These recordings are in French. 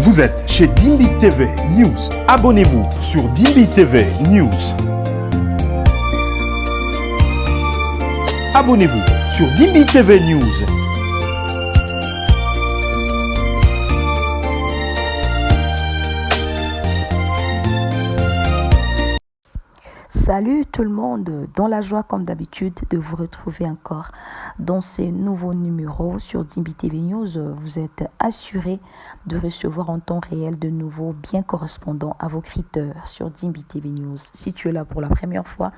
Vous êtes chez Dimbi TV News. Abonnez-vous sur Dimbi TV News. Abonnez-vous sur Dimbi TV News. Salut tout le monde, dans la joie comme d'habitude de vous retrouver encore dans ces nouveaux numéros sur Dimbi TV News. Vous êtes assurés de recevoir en temps réel de nouveaux bien correspondants à vos critères sur Dimbi TV News. Si tu es là pour la première fois,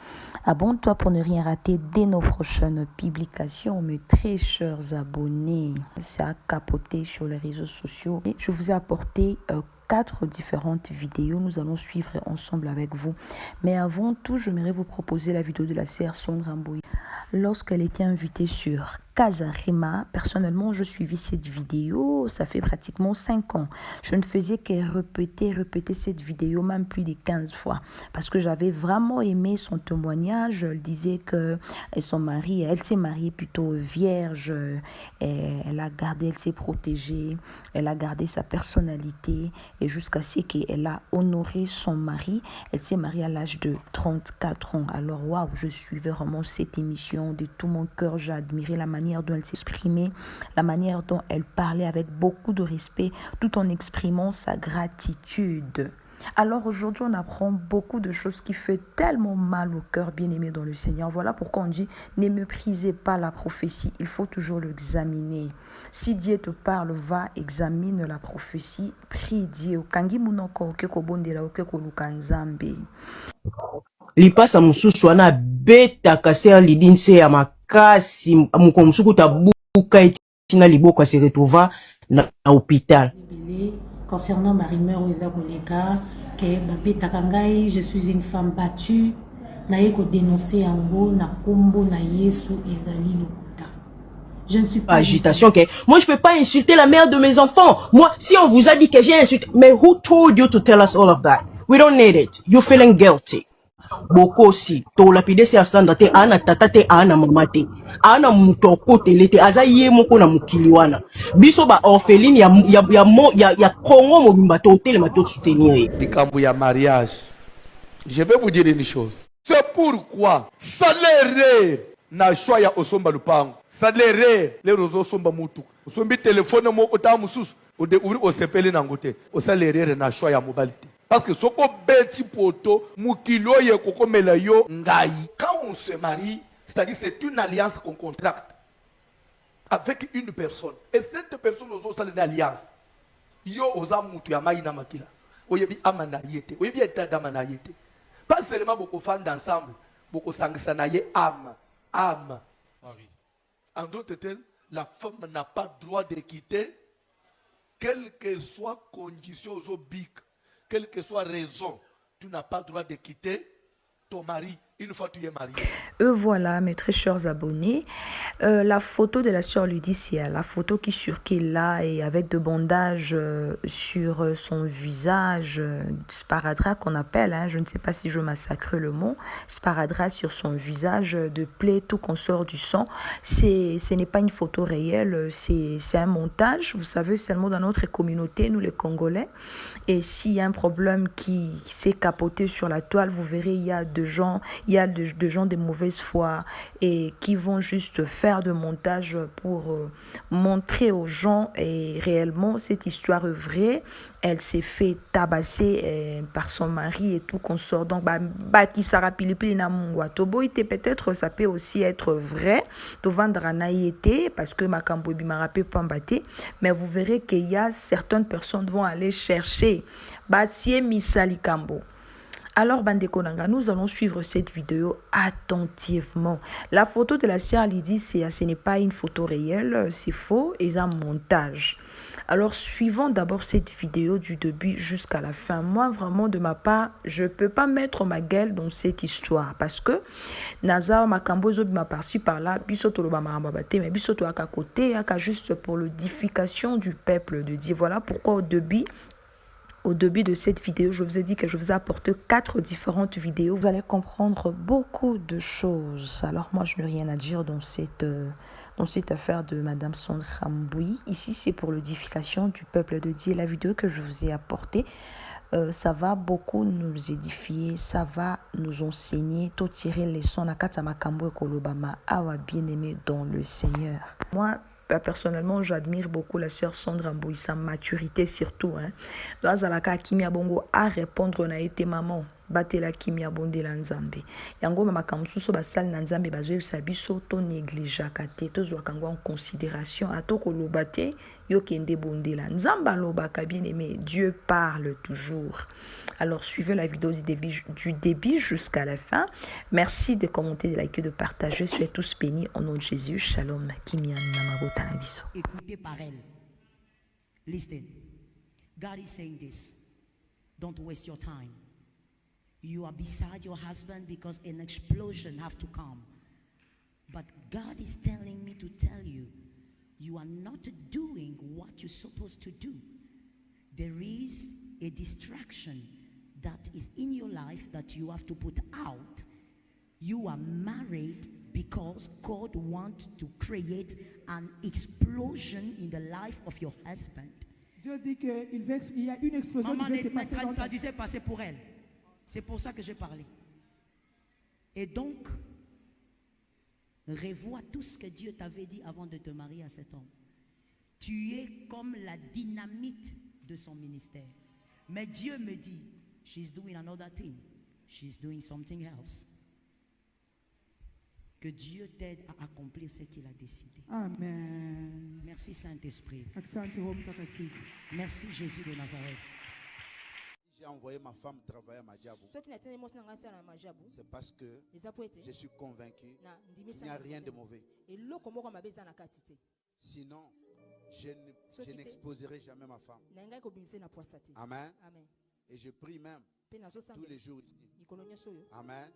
abonne-toi pour ne rien rater dès nos prochaines publications. Mes très chers abonnés, ça a capoté sur les réseaux sociaux et je vous ai apporté 4 différentes vidéos. Nous allons suivre ensemble avec vous. Mais avant tout, j'aimerais vous proposer la vidéo de la sœur Sandra Mboyi lorsqu'elle était invitée sur Casarima. Personnellement, je suivis cette vidéo, ça fait pratiquement 5 ans. Je ne faisais que répéter cette vidéo même plus de 15 fois parce que j'avais vraiment aimé son témoignage. Elle disait que son mari, elle s'est mariée plutôt vierge, elle a gardé, elle s'est protégée, elle a gardé sa personnalité et jusqu'à ce qu'elle a honoré son mari. Elle s'est mariée à l'âge de 34 ans. Alors waouh, je suivais vraiment cette émission de tout mon cœur. J'ai admiré la manière dont elle s'exprimait, la manière dont elle parlait avec beaucoup de respect, tout en exprimant sa gratitude. Alors aujourd'hui, on apprend beaucoup de choses qui font tellement mal au cœur, bien-aimé dans le Seigneur. Voilà pourquoi on dit, ne méprisez pas la prophétie, il faut toujours l'examiner. Si Dieu te parle, va, examine la prophétie, prie Dieu. Kangi munoko oke kobondela oke koluka nzambe. Lipasa mususu wana beta kasea lidinse ya makasi muko musuku tabuka etina liboko se retrouva na hôpital. Concernant ma rumeur aux Aboleka, que Babeta Kangai, je suis une femme battue, naye ko dénoncer Ango, na kombo na Yesu ezali lokuta. Je ne suis pas agitation que moi je peux pas insulter la mère de mes enfants. Moi si on vous a dit que j'ai insulté, mais who told you to tell us all of that? We don't need it. You're feeling guilty. Boko si to lapide se asanda te ana tata te ana mama te ana mutoko telete aza ye moko na mukili wana biso ba orpheline ya Congo mobimba to telema to soutenir likambo ya mariage. Je vais vous dire une chose, c'est pourquoi salaire na choix ya osomba lupango salaire le rozo somba mutu osombi telefone moko ta mususu ode ouvrir osepele na ngote osalaire na choix ya mobilité. Parce que ce qu'on bêtit poto, mukilo ye koko melayo ngai. Quand on se marie, c'est-à-dire c'est une alliance qu'on contracte avec une personne. Et cette personne aussi une alliance. Yo oza mutu ya maina makila. Oyebi amana yete. Oyebi etada amana yete. Pas seulement beaucoup fan d'ensemble, beaucoup sangisa na ye âme. Âme. En d'autres termes, la femme n'a pas droit de quitter, quelle que soit condition aux bic. Quelle que soit raison, tu n'as pas le droit de quitter ton mari une fois que tu es marié. Voilà, mes très chers abonnés. La photo de la sœur Lydie, c'est la photo qui circule là et avec de bandages sur son visage, sparadrap qu'on appelle, hein, je ne sais pas si je massacre le mot, sparadrap sur son visage, de plaies, tout qu'on sort du sang. Ce n'est pas une photo réelle, c'est un montage. Vous savez, seulement dans notre communauté, nous les Congolais. Et s'il y a un problème qui s'est capoté sur la toile, vous verrez, il y a des gens de mauvaise foi et qui vont juste faire de montage pour montrer aux gens et réellement cette histoire est vraie. Elle s'est fait tabasser par son mari et tout consort. Donc, peut-être ça peut aussi être vrai. Parce que ma cambobi m'a rappelé pambaté. Mais vous verrez qu'il y a certaines personnes qui vont aller chercher. Misali Kambo. Alors, Bandeko Nanga, nous allons suivre cette vidéo attentivement. La photo de la sœur Lydie, ce n'est pas une photo réelle, c'est faux et c'est un montage. Alors, suivons d'abord cette vidéo du début jusqu'à la fin. Moi, vraiment, de ma part, je ne peux pas mettre ma gueule dans cette histoire parce que Nazar Makambozo m'a perçu par là, bisoto lo bamabate, mais bisoto aka côté, aka juste pour l'édification du peuple de Dieu. Voilà pourquoi au début de cette vidéo, je vous ai dit que je vous ai apporté 4 différentes vidéos. Vous allez comprendre beaucoup de choses. Alors moi, je n'ai rien à dire dans cette dans cette affaire de Madame Sandra Mboui. Ici, c'est pour l'édification du peuple de Dieu. La vidéo que je vous ai apportée, ça va beaucoup nous édifier, ça va nous enseigner, tout tirer les sons à Katamakambo et Kolobama, Awa bien-aimé dans le Seigneur. Moi, personnellement, j'admire beaucoup la sœur Sandra Mboui, sa maturité surtout. Dans Azalaka Kimia Bongo à répondre na été maman. Batela Kimia Bondela Nzambe. Yango mamakamsuso basal na Nzambe bazo sabiso to négligeaka te to zwakango en considération atoko lobate yo kende bondela. Nzamba lobaka bien aimé, Dieu parle toujours. Alors suivez la vidéo du début jusqu'à la fin. Merci de commenter, de liker, de partager. Soyez tous bénis au nom de Jésus. Shalom. Kimia Namabota Nabiso. Écoutez par elle. Listen. God is saying this. Don't waste your time. You are beside your husband because an explosion have to come. But God is telling me to tell you, you are not doing what you're supposed to do. There is a distraction that is in your life that you have to put out. You are married because God wants to create an explosion in the life of your husband. Dieu dit qu'il y a une explosion Maman qui va se passer dans ta traduisait passer pour elle. C'est pour ça que j'ai parlé. Et donc, revois tout ce que Dieu t'avait dit avant de te marier à cet homme. Tu es comme la dynamite de son ministère. Mais Dieu me dit, she's doing another thing. She's doing something else. Que Dieu t'aide à accomplir ce qu'il a décidé. Amen. Merci Saint-Esprit. Asante Roho Mtakatifu. Merci Jésus de Nazareth. J'ai envoyé ma femme travailler à Madjabou. C'est parce que je suis convaincu qu'il n'y a rien de mauvais. Sinon, je n'exposerai jamais ma femme. Amen. Et je prie même tous les jours ici. Amen.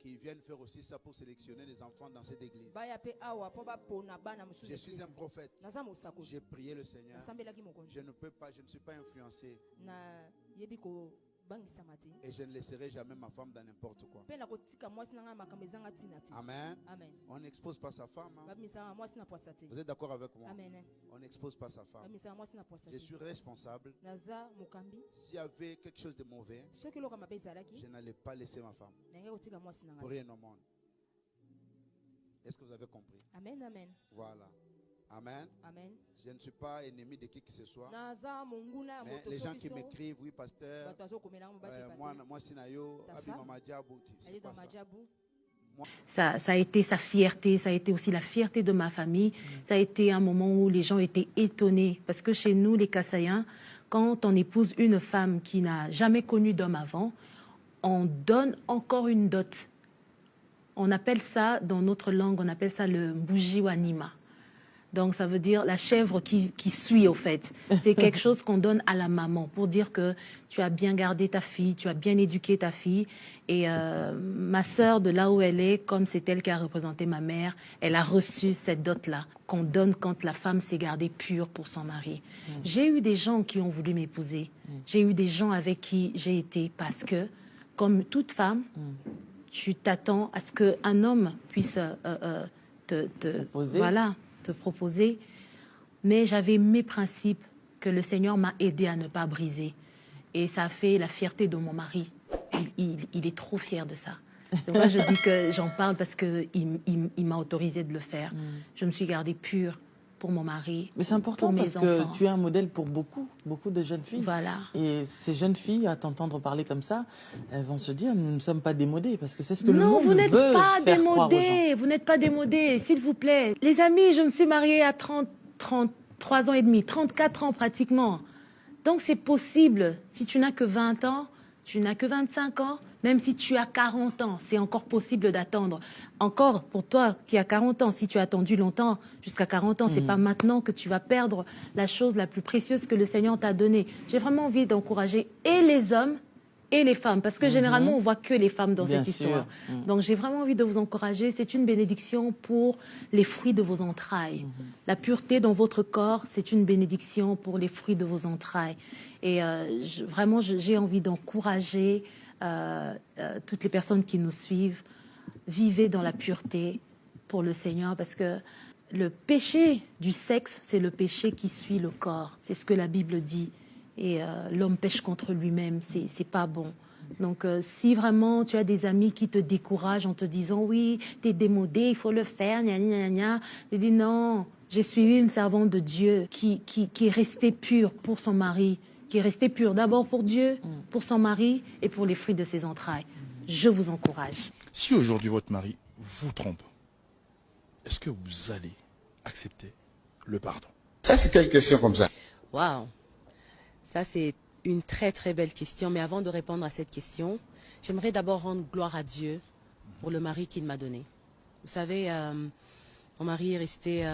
Qu'ils viennent faire aussi ça pour sélectionner les enfants dans cette église. Je suis un prophète. J'ai prié le Seigneur. Je ne peux pas, je ne suis pas influencé. Et je ne laisserai jamais ma femme dans n'importe quoi. Amen. On n'expose pas sa femme. Vous êtes d'accord avec moi? On n'expose pas sa femme. Je suis responsable. S'il y avait quelque chose de mauvais, je n'allais pas laisser ma femme pour rien au monde. Est-ce que vous avez compris? Amen, amen. Voilà. Amen. Amen. Je ne suis pas ennemi de qui que ce soit. Mais les gens qui m'écrivent, oui, pasteur, moi, Sinayo, ça a été sa fierté, ça a été aussi la fierté de ma famille. Ça a été un moment où les gens étaient étonnés. Parce que chez nous, les Kassaïens, quand on épouse une femme qui n'a jamais connu d'homme avant, on donne encore une dot. On appelle ça, dans notre langue, on appelle ça le Mbujiwanima. Donc, ça veut dire la chèvre qui suit, au fait. C'est quelque chose qu'on donne à la maman pour dire que tu as bien gardé ta fille, tu as bien éduqué ta fille. Et ma sœur, de là où elle est, comme c'est elle qui a représenté ma mère, elle a reçu cette dot-là qu'on donne quand la femme s'est gardée pure pour son mari. J'ai eu des gens qui ont voulu m'épouser. J'ai eu des gens avec qui j'ai été parce que, comme toute femme, tu t'attends à ce qu'un homme puisse te proposer, mais j'avais mes principes que le Seigneur m'a aidé à ne pas briser. Et ça a fait la fierté de mon mari. Il est trop fier de ça. Et moi, je dis que j'en parle parce qu'il m'a autorisé de le faire. Je me suis gardée pure pour mon mari. Mais c'est important parce que tu es un modèle pour beaucoup de jeunes filles. Voilà. Et ces jeunes filles, à t'entendre parler comme ça, elles vont se dire, nous ne sommes pas démodés parce que c'est ce que le monde veut faire croire aux gens. Non, vous n'êtes pas démodés, vous n'êtes pas démodés, s'il vous plaît. Les amis, je me suis mariée à 33 ans et demi, 34 ans pratiquement. Donc c'est possible, si tu n'as que 20 ans, tu n'as que 25 ans, même si tu as 40 ans, c'est encore possible d'attendre. Encore, pour toi qui as 40 ans, si tu as attendu longtemps, jusqu'à 40 ans, c'est pas maintenant que tu vas perdre la chose la plus précieuse que le Seigneur t'a donnée. J'ai vraiment envie d'encourager et les hommes et les femmes, parce que généralement, on voit que les femmes dans cette histoire. Donc j'ai vraiment envie de vous encourager. C'est une bénédiction pour les fruits de vos entrailles. La pureté dans votre corps, c'est une bénédiction pour les fruits de vos entrailles. Et vraiment, j'ai envie d'encourager toutes les personnes qui nous suivent. Vivez dans la pureté pour le Seigneur, parce que le péché du sexe, c'est le péché qui suit le corps. C'est ce que la Bible dit. Et l'homme pêche contre lui-même, c'est pas bon. Donc, si vraiment tu as des amis qui te découragent en te disant « Oui, t'es démodé, il faut le faire, gna gna gna », je dis non, j'ai suivi une servante de Dieu qui est restée pure pour son mari, qui est restée pure d'abord pour Dieu, pour son mari et pour les fruits de ses entrailles. Je vous encourage. Si aujourd'hui votre mari vous trompe, est-ce que vous allez accepter le pardon? Ça, c'est quelle question comme ça? Waouh, ça c'est une très très belle question. Mais avant de répondre à cette question, j'aimerais d'abord rendre gloire à Dieu pour le mari qu'il m'a donné. Vous savez, mon mari est resté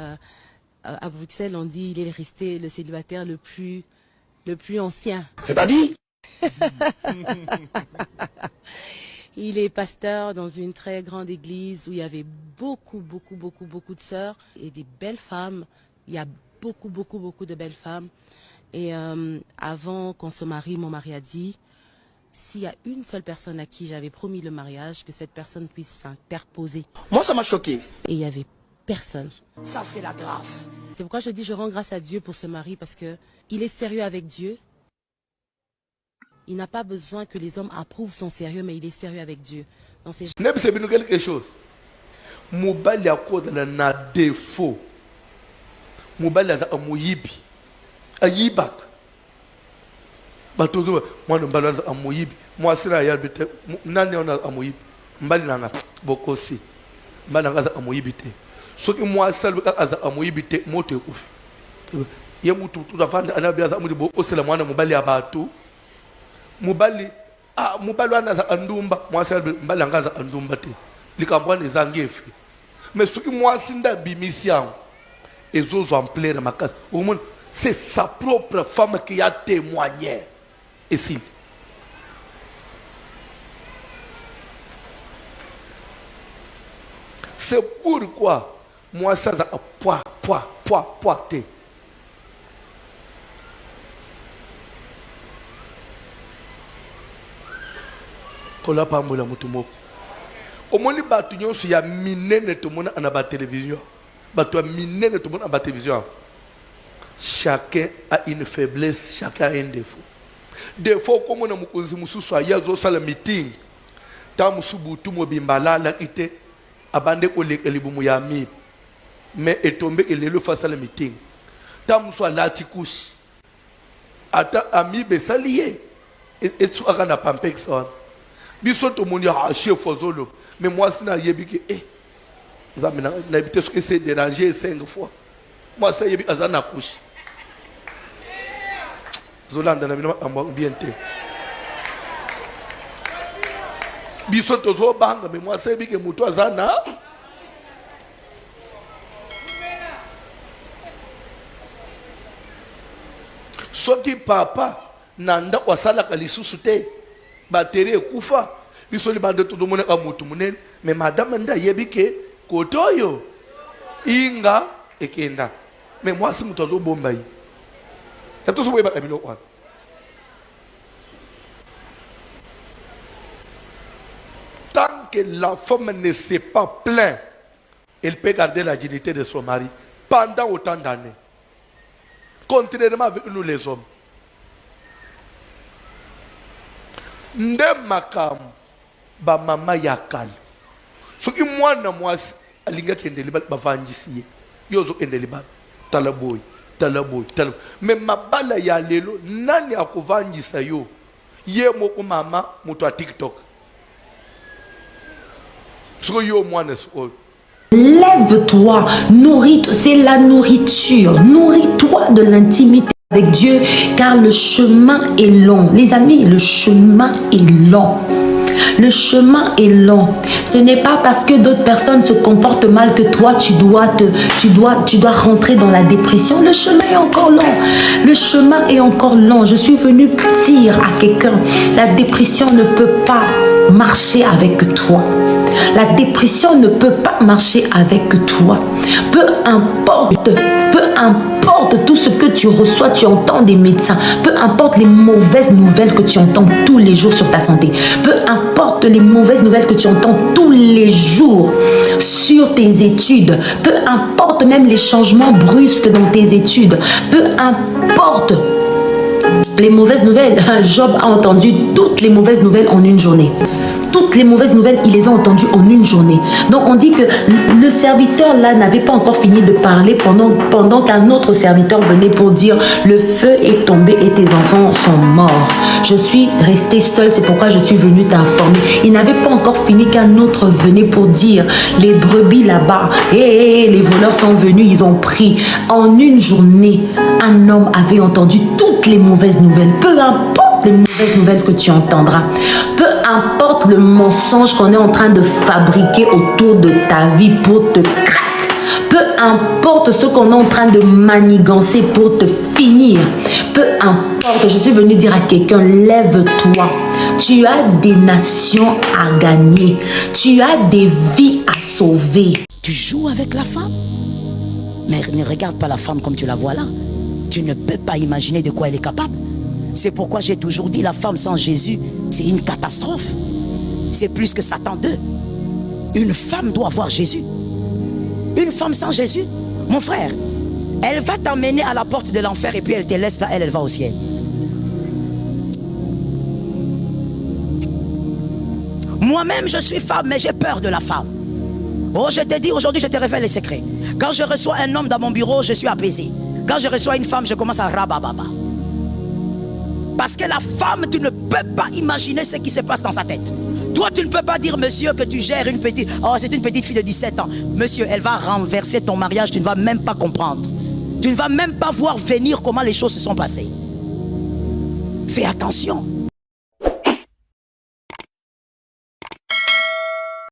à Bruxelles, on dit il est resté le célibataire le plus ancien. C'est-à-dire? Il est pasteur dans une très grande église où il y avait beaucoup de sœurs et des belles femmes. Il y a beaucoup de belles femmes. Et avant qu'on se marie, mon mari a dit, s'il y a une seule personne à qui j'avais promis le mariage, que cette personne puisse s'interposer. Moi, ça m'a choqué. Et il n'y avait personne. Ça, c'est la grâce. C'est pourquoi je dis, je rends grâce à Dieu pour ce mari, parce que il est sérieux avec Dieu. Il n'a pas besoin que les hommes approuvent son sérieux, mais il est sérieux avec Dieu. Dans ces... quelque chose. Mobali a cause na défaut. Mobali a moyibi. Ayibak. Batozo moi no mbalo a moyibi. Moi sina ya bete nani ona a moyibi. Mbali nanga bokosi. Mbali nanga a moyibi te. Soki moi salbe aza a moyibi te moto ekufi. Ye mutu tutafanda anabia za mudibo osela mwana mobali abatu. Mubali wana za andumba mwasi mbali anga za andumba te likambwana ezangefi mais soki mwasi nda bimisi yango ezozo en plein makasi au c'est sa propre femme qui a témoigné ici. C'est pourquoi moi ça a poids te. Kola pambola mutu moko omoni batu nyonso ya minene tomona na ba télévision batu ya minene tomona na ba télévision chacun a une faiblesse, chacun a un défaut. Défaut comme na mukonzi mususu ya zo sala meeting ta musubutu mobimbala la kite abande ko lekelibumu ya mi mais etombe elelo face à la meeting ta musu alati kushi ata ami besalié et tu akana pampexon biso to moni a chef ozolo mais moi sina yebi que ça na habité ce que c'est dérangé 5 fois moi ça yebi azana kushi zolanda na bino amba bien te biso to zo banga mais moi ça yebi que muto azana soki papa nanda wasala kalisusu te batterie ekufa biso libande tout le monde a mutu munene mais madame nda yebike kotoyo inga ekenda mais moi si mutu azo bomba yi tato so boyeba kabilo kwa tant que la femme ne s'est pas plainte elle peut garder la dignité de son mari pendant autant d'années contrairement avec nous les hommes. Nde makamu ba mama ya kala soki mwana mwasi alinga kendeli bavanjisiye yozo kendeli ba talaboy mais mabala ya lelo nani akovanjisa yo ye moko mama muto a TikTok so yo mwana so. Lève-toi, nourris-toi, c'est la nourriture. Nourris-toi de l'intimité avec Dieu, car le chemin est long. Les amis, le chemin est long. Le chemin est long. Ce n'est pas parce que d'autres personnes se comportent mal que toi, tu dois rentrer dans la dépression. Le chemin est encore long. Le chemin est encore long. Je suis venue dire à quelqu'un, la dépression ne peut pas marcher avec toi. La dépression ne peut pas marcher avec toi. Peu importe importe tout ce que tu reçois, tu entends des médecins, peu importe les mauvaises nouvelles que tu entends tous les jours sur ta santé, peu importe les mauvaises nouvelles que tu entends tous les jours sur tes études, peu importe même les changements brusques dans tes études, peu importe les mauvaises nouvelles. Job a entendu toutes les mauvaises nouvelles en une journée. Toutes les mauvaises nouvelles, il les a entendues en une journée. Donc on dit que le serviteur là n'avait pas encore fini de parler pendant qu'un autre serviteur venait pour dire le feu est tombé et tes enfants sont morts. Je suis restée seule, c'est pourquoi je suis venue t'informer. Il n'avait pas encore fini qu'un autre venait pour dire les brebis là-bas, les voleurs sont venus, ils ont pris. En une journée, un homme avait entendu toutes les mauvaises nouvelles. Peu importe les mauvaises nouvelles que tu entendras, peu importe le mensonge qu'on est en train de fabriquer autour de ta vie pour te craquer, peu importe ce qu'on est en train de manigancer pour te finir, peu importe, je suis venue dire à quelqu'un, lève-toi. Tu as des nations à gagner, tu as des vies à sauver. Tu joues avec la femme, mais ne regarde pas la femme comme tu la vois là. Tu ne peux pas imaginer de quoi elle est capable. C'est pourquoi j'ai toujours dit, la femme sans Jésus, c'est une catastrophe. C'est plus que Satan 2. Une femme doit avoir Jésus. Une femme sans Jésus, mon frère, elle va t'emmener à la porte de l'enfer et puis elle te laisse là, elle va au ciel. Moi-même, je suis femme, mais j'ai peur de la femme. Oh, je te dis, aujourd'hui, je te révèle les secrets. Quand je reçois un homme dans mon bureau, je suis apaisé. Quand je reçois une femme, je commence à rabababa. Parce que la femme, tu ne peux pas imaginer ce qui se passe dans sa tête. Toi, tu ne peux pas dire, monsieur, que tu gères une petite... Oh, c'est une petite fille de 17 ans. Monsieur, elle va renverser ton mariage, tu ne vas même pas comprendre. Tu ne vas même pas voir venir comment les choses se sont passées. Fais attention.